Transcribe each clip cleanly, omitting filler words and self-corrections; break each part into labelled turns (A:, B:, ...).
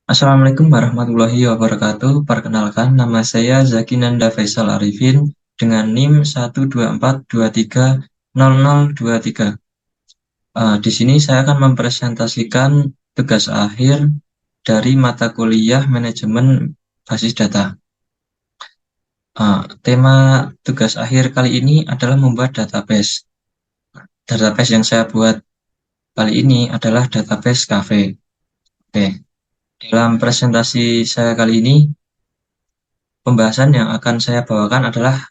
A: Assalamualaikum warahmatullahi wabarakatuh. Perkenalkan, nama saya Zaki Nanda Faisal Arifin dengan NIM 124230023. Di sini saya akan mempresentasikan tugas akhir dari mata kuliah manajemen basis data. Tema tugas akhir kali ini adalah membuat database. Database yang saya buat kali ini adalah database cafe. Oke, dalam presentasi saya kali ini, pembahasan yang akan saya bawakan adalah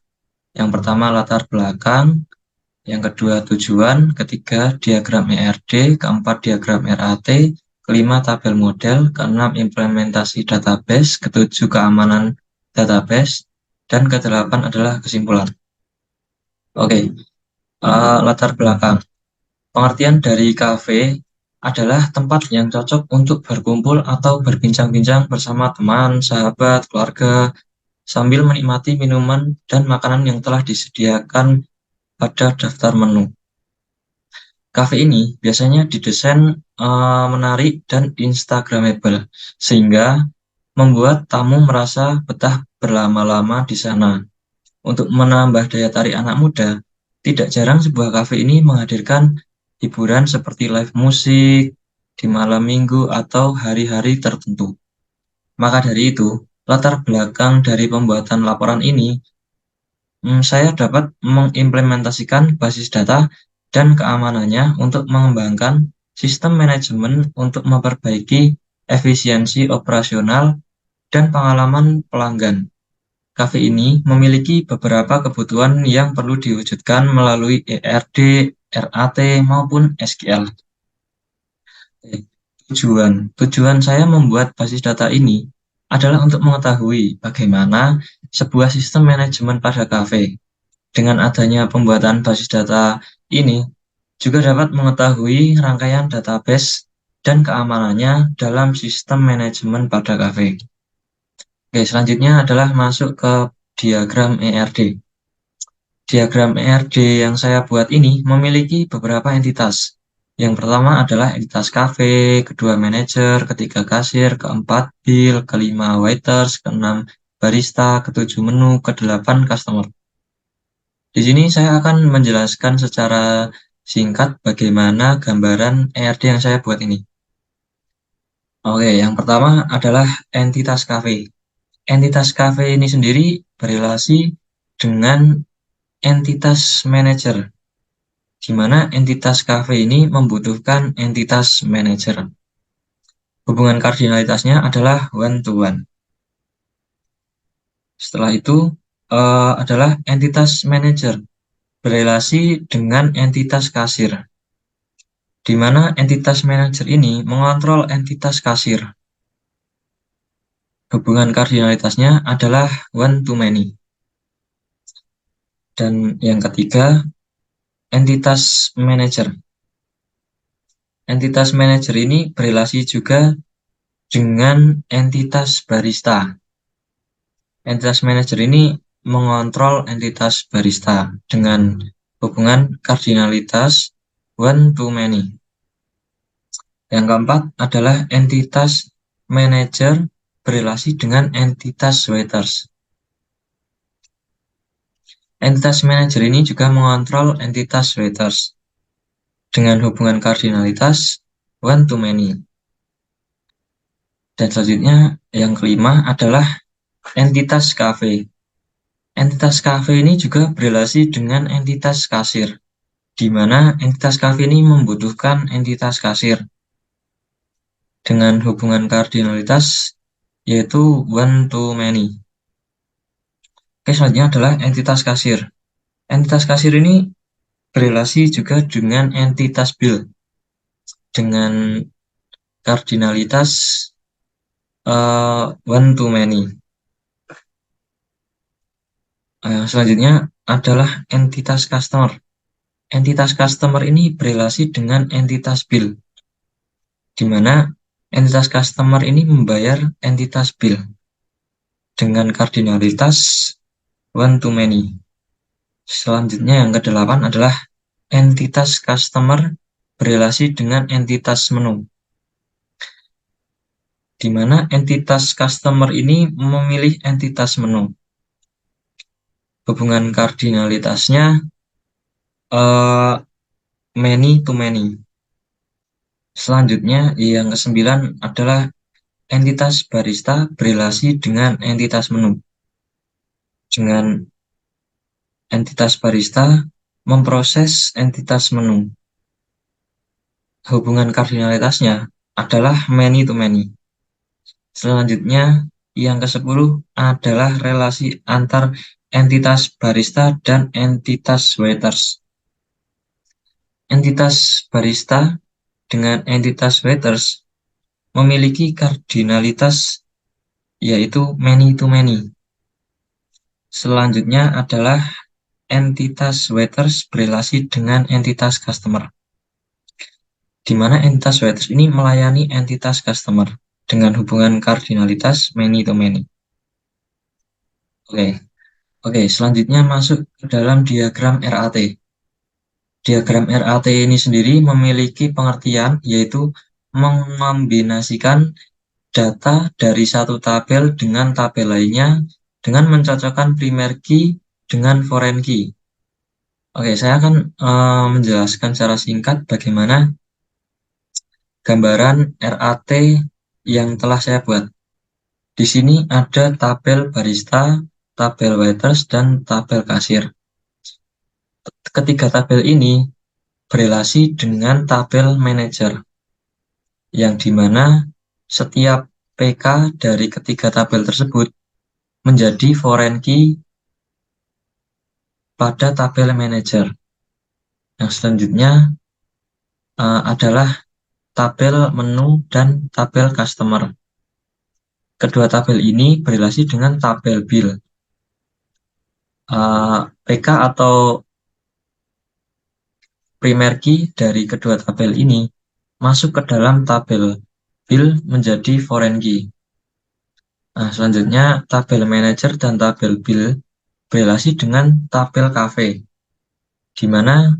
A: yang pertama latar belakang, yang kedua tujuan, ketiga diagram ERD, keempat diagram RAT, kelima tabel model, keenam implementasi database, ketujuh keamanan database, dan kedelapan adalah kesimpulan. Oke, latar belakang. Pengertian dari kafe adalah tempat yang cocok untuk berkumpul atau berbincang-bincang bersama teman, sahabat, keluarga, sambil menikmati minuman dan makanan yang telah disediakan pada daftar menu. Kafe ini biasanya didesain menarik dan instagramable, sehingga membuat tamu merasa betah berlama-lama di sana. Untuk menambah daya tarik anak muda, tidak jarang sebuah kafe ini menghadirkan hiburan seperti live musik di malam minggu atau hari-hari tertentu. Maka dari itu, latar belakang dari pembuatan laporan ini, saya dapat mengimplementasikan basis data dan keamanannya untuk mengembangkan sistem manajemen untuk memperbaiki efisiensi operasional dan pengalaman pelanggan. Cafe ini memiliki beberapa kebutuhan yang perlu diwujudkan melalui ERD, RAT, maupun SQL. Tujuan saya membuat basis data ini adalah untuk mengetahui bagaimana sebuah sistem manajemen pada kafe. Dengan adanya pembuatan basis data ini, juga dapat mengetahui rangkaian database dan keamanannya dalam sistem manajemen pada kafe. Oke, selanjutnya adalah masuk ke diagram ERD. Diagram ERD yang saya buat ini memiliki beberapa entitas. Yang pertama adalah entitas kafe, kedua manajer, ketiga kasir, keempat bill, kelima waiters, keenam barista, ketujuh menu, kedelapan customer. Di sini saya akan menjelaskan secara singkat bagaimana gambaran ERD yang saya buat ini. Oke, yang pertama adalah entitas kafe. Entitas kafe ini sendiri berrelasi dengan entitas manajer, di mana entitas kafe ini membutuhkan entitas manajer. Hubungan kardinalitasnya adalah one-to-one. Setelah itu adalah entitas manajer berrelasi dengan entitas kasir, di mana entitas manajer ini mengontrol entitas kasir. Hubungan kardinalitasnya adalah one-to-many. Dan yang ketiga, entitas manajer. Entitas manajer ini berrelasi juga dengan entitas barista. Entitas manajer ini mengontrol entitas barista dengan hubungan kardinalitas one-to-many. Yang keempat adalah entitas manajer berrelasi dengan entitas waiters. Entitas manajer ini juga mengontrol entitas waiters dengan hubungan kardinalitas one-to-many. Dan selanjutnya yang kelima adalah entitas kafe. Entitas kafe ini juga berrelasi dengan entitas kasir, di mana entitas kafe ini membutuhkan entitas kasir dengan hubungan kardinalitas yaitu one-to-many. Oke, selanjutnya adalah entitas kasir. Entitas kasir ini berrelasi juga dengan entitas bill dengan kardinalitas one-to-many. Selanjutnya adalah entitas customer. Entitas customer ini berrelasi dengan entitas bill, di mana entitas customer ini membayar entitas bill dengan kardinalitas one-to-many. Selanjutnya yang kedelapan adalah entitas customer berrelasi dengan entitas menu. di mana entitas customer ini memilih entitas menu. Hubungan kardinalitasnya many to many. Selanjutnya, yang kesembilan adalah entitas barista berelasi dengan entitas menu. Dengan entitas barista memproses entitas menu. Hubungan kardinalitasnya adalah many to many. Selanjutnya, yang ke-10 adalah relasi antar entitas barista dan entitas waiters. Entitas barista dengan entitas waiters memiliki kardinalitas yaitu many to many. Selanjutnya adalah entitas waiters berelasi dengan entitas customer, di mana entitas waiters ini melayani entitas customer dengan hubungan kardinalitas many to many. Oke, selanjutnya masuk ke dalam diagram RAT. Diagram RAT ini sendiri memiliki pengertian yaitu mengombinasikan data dari satu tabel dengan tabel lainnya dengan mencocokkan primary key dengan foreign key. Oke, saya akan menjelaskan secara singkat bagaimana gambaran RAT yang telah saya buat. Di sini ada tabel barista, tabel waiters, dan tabel kasir. Ketiga tabel ini berelasi dengan tabel manager, yang dimana setiap PK dari ketiga tabel tersebut menjadi foreign key pada tabel manager. Yang selanjutnya adalah tabel menu dan tabel customer. Kedua tabel ini berelasi dengan tabel bill. PK atau primary key dari kedua tabel ini masuk ke dalam tabel bill menjadi foreign key. Nah, selanjutnya tabel manager dan tabel bill berelasi dengan tabel cafe, di mana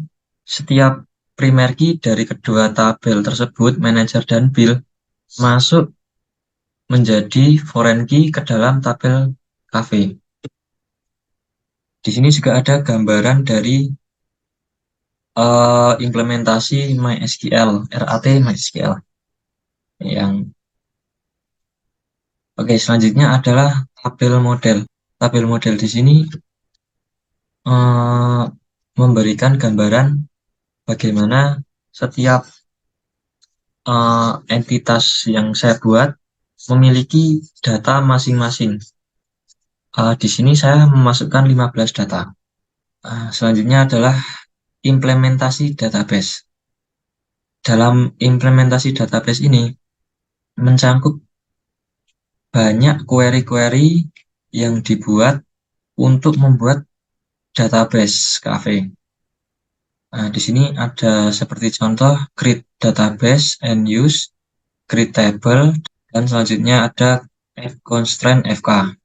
A: setiap primary key dari kedua tabel tersebut, manager dan bill, masuk menjadi foreign key ke dalam tabel cafe. Di sini juga ada gambaran dari implementasi MySQL, RAT MySQL. Oke, selanjutnya adalah tabel model. Tabel model di sini memberikan gambaran bagaimana setiap entitas yang saya buat memiliki data masing-masing. Di sini saya memasukkan 15 data. Selanjutnya adalah implementasi database. Dalam implementasi database ini mencangkup banyak query-query yang dibuat untuk membuat database cafe. Nah, di sini ada seperti contoh create database and use, create table, dan selanjutnya ada constraint FK.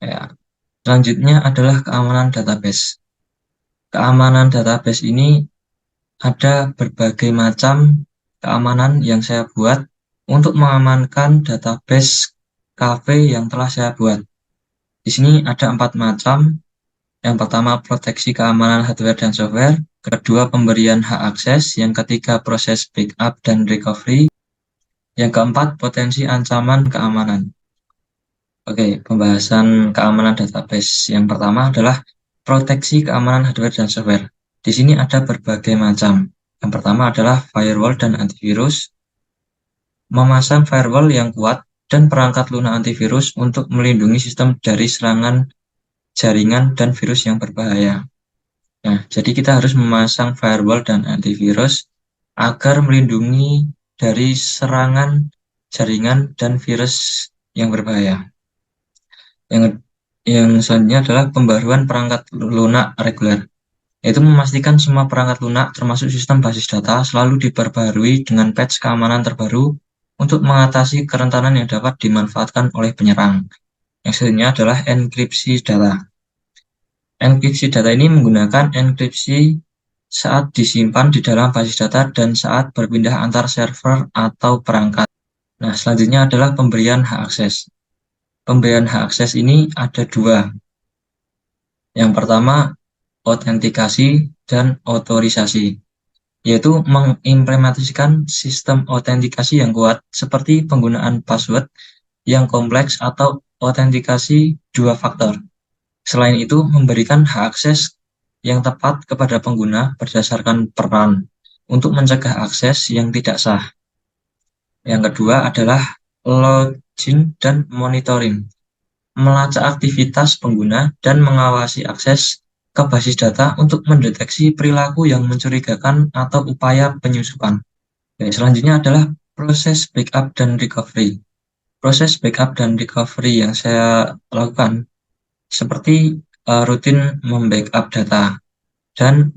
A: Ya. Selanjutnya adalah keamanan database. Keamanan database ini ada berbagai macam keamanan yang saya buat untuk mengamankan database cafe yang telah saya buat. Di sini ada 4 macam. Yang pertama, proteksi keamanan hardware dan software. Kedua, pemberian hak akses. Yang ketiga, proses backup dan recovery. Yang keempat, potensi ancaman keamanan. Oke, pembahasan keamanan database. Yang pertama adalah proteksi keamanan hardware dan software. Di sini ada berbagai macam. Yang pertama adalah firewall dan antivirus. Memasang firewall yang kuat dan perangkat lunak antivirus untuk melindungi sistem dari serangan jaringan dan virus yang berbahaya. Nah, jadi kita harus memasang firewall dan antivirus agar melindungi dari serangan jaringan dan virus yang berbahaya. Yang selanjutnya adalah pembaruan perangkat lunak reguler, yaitu memastikan semua perangkat lunak termasuk sistem basis data selalu diperbarui dengan patch keamanan terbaru untuk mengatasi kerentanan yang dapat dimanfaatkan oleh penyerang. Yang selanjutnya adalah enkripsi data. Enkripsi data ini menggunakan enkripsi saat disimpan di dalam basis data dan saat berpindah antar server atau perangkat. Nah, selanjutnya adalah pemberian hak akses. Pemberian hak akses ini ada dua. Yang pertama, autentikasi dan otorisasi, yaitu mengimplementasikan sistem autentikasi yang kuat seperti penggunaan password yang kompleks atau autentikasi dua faktor. Selain itu, memberikan hak akses yang tepat kepada pengguna berdasarkan peran untuk mencegah akses yang tidak sah. Yang kedua adalah login dan monitoring, melacak aktivitas pengguna dan mengawasi akses ke basis data untuk mendeteksi perilaku yang mencurigakan atau upaya penyusupan. Oke, selanjutnya adalah proses backup dan recovery. Proses backup dan recovery yang saya lakukan seperti rutin membackup data dan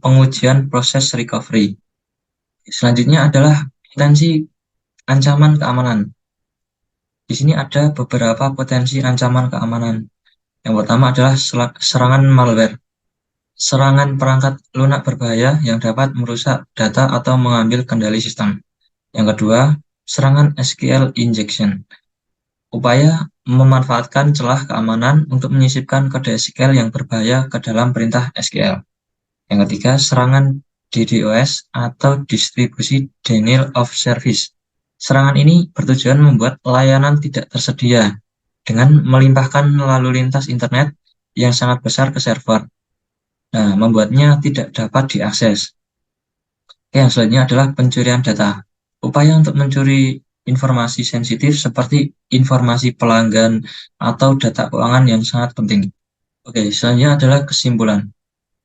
A: pengujian proses recovery. Selanjutnya adalah potensi ancaman keamanan. Di sini ada beberapa potensi ancaman keamanan. Yang pertama adalah serangan malware. Serangan perangkat lunak berbahaya yang dapat merusak data atau mengambil kendali sistem. Yang kedua, serangan SQL injection. Upaya memanfaatkan celah keamanan untuk menyisipkan kode SQL yang berbahaya ke dalam perintah SQL. Yang ketiga, serangan DDoS atau distribusi denial of service. Serangan ini bertujuan membuat layanan tidak tersedia dengan melimpahkan lalu lintas internet yang sangat besar ke server. Nah, membuatnya tidak dapat diakses. Oke, yang selanjutnya adalah pencurian data. Upaya untuk mencuri informasi sensitif seperti informasi pelanggan atau data keuangan yang sangat penting. Oke, selanjutnya adalah kesimpulan.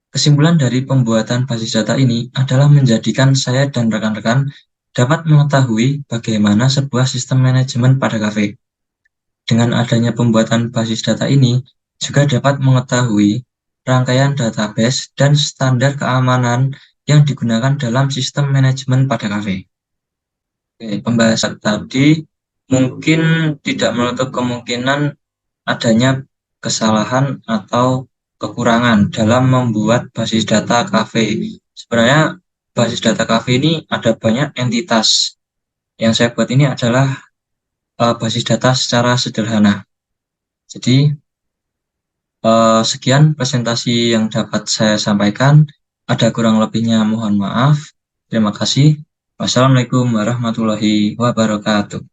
A: Kesimpulan dari pembuatan basis data ini adalah menjadikan saya dan rekan-rekan dapat mengetahui bagaimana sebuah sistem manajemen pada kafe. Dengan adanya pembuatan basis data ini, juga dapat mengetahui rangkaian database dan standar keamanan yang digunakan dalam sistem manajemen pada kafe. Oke, pembahasan tadi mungkin tidak menutup kemungkinan adanya kesalahan atau kekurangan dalam membuat basis data kafe. Sebenarnya basis data kafe ini ada banyak entitas. Yang saya buat ini adalah basis data secara sederhana. Jadi sekian presentasi yang dapat saya sampaikan. Ada kurang lebihnya mohon maaf. Terima kasih. Wassalamualaikum warahmatullahi wabarakatuh.